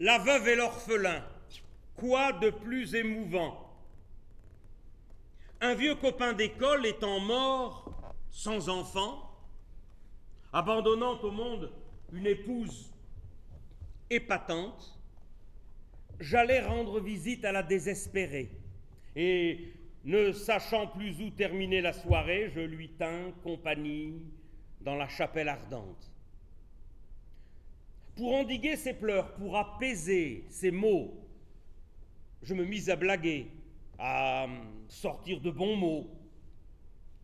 La veuve et l'orphelin, quoi de plus émouvant? Un vieux copain d'école étant mort, sans enfant, abandonnant au monde une épouse épatante, j'allais rendre visite à la désespérée. Et ne sachant plus où terminer la soirée, je lui tins compagnie dans la chapelle ardente. Pour endiguer ses pleurs, pour apaiser ses maux, je me mis à blaguer, à sortir de bons mots.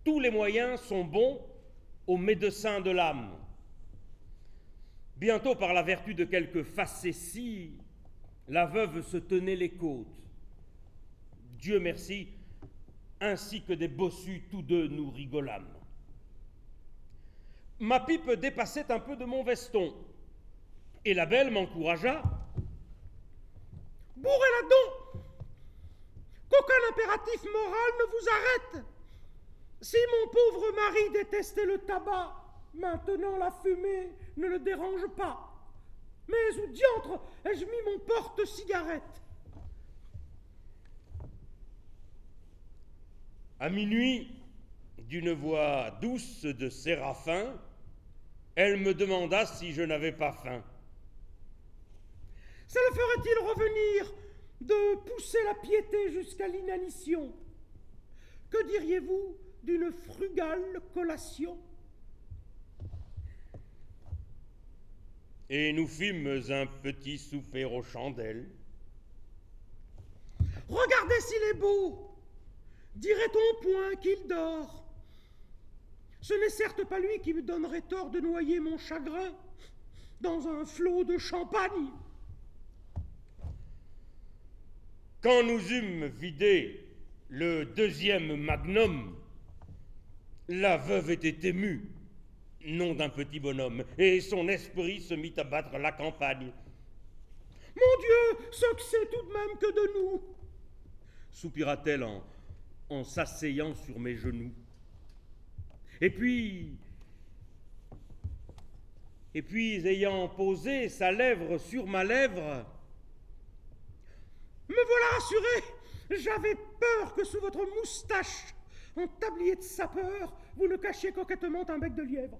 Tous les moyens sont bons au médecin de l'âme. Bientôt, par la vertu de quelques facéties, la veuve se tenait les côtes. Dieu merci, ainsi que des bossus, tous deux nous rigolâmes. Ma pipe dépassait un peu de mon veston, et la belle m'encouragea. « Bourrez-la donc, qu'aucun impératif moral ne vous arrête. Si mon pauvre mari détestait le tabac, maintenant la fumée ne le dérange pas. Mais où diantre ai-je mis mon porte-cigarette ?» À minuit, d'une voix douce de séraphin, elle me demanda si je n'avais pas faim. « Ça le ferait-il revenir de pousser la piété jusqu'à l'inanition? Que diriez-vous d'une frugale collation ?» Et nous fîmes un petit souper aux chandelles. « Regardez s'il est beau! Dirait-on point qu'il dort? Ce n'est certes pas lui qui me donnerait tort de noyer mon chagrin dans un flot de champagne. » Quand nous eûmes vidé le deuxième magnum, la veuve était émue, nom d'un petit bonhomme, et son esprit se mit à battre la campagne. « Mon Dieu, ce que c'est tout de même que de nous !» soupira-t-elle en s'asseyant sur mes genoux. Et puis, ayant posé sa lèvre sur ma lèvre, « Me voilà rassuré! J'avais peur que sous votre moustache, en tablier de sapeur, vous ne cachiez coquettement un bec de lièvre. »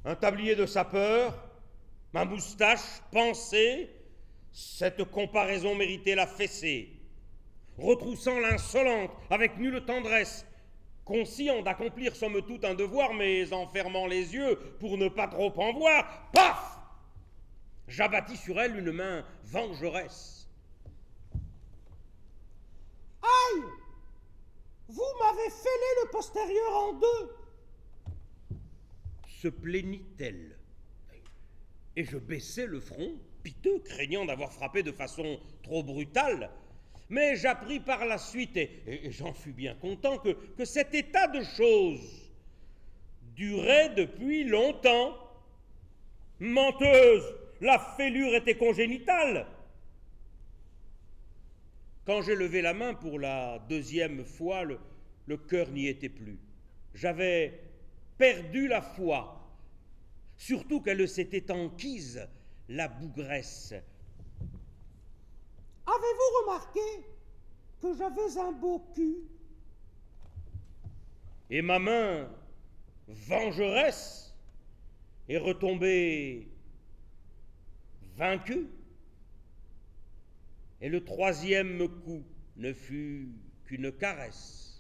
Un tablier de sapeur, ma moustache, pensée, cette comparaison méritait la fessée. Retroussant l'insolente avec nulle tendresse, conscient d'accomplir somme toute un devoir, mais en fermant les yeux pour ne pas trop en voir, paf! J'abattis sur elle une main vengeresse. « Aïe! Vous m'avez fêlé le postérieur en deux !» se plaignit-elle. Et je baissai le front, piteux, craignant d'avoir frappé de façon trop brutale. Mais j'appris par la suite, et j'en fus bien content, que cet état de choses durait depuis longtemps. Menteuse, la fêlure était congénitale. Quand j'ai levé la main pour la deuxième fois, le cœur n'y était plus. J'avais perdu la foi, surtout qu'elle s'était enquise, la bougresse. « Avez-vous remarqué que j'avais un beau cul ?» Et ma main vengeresse est retombée vaincue. Et le troisième coup ne fut qu'une caresse.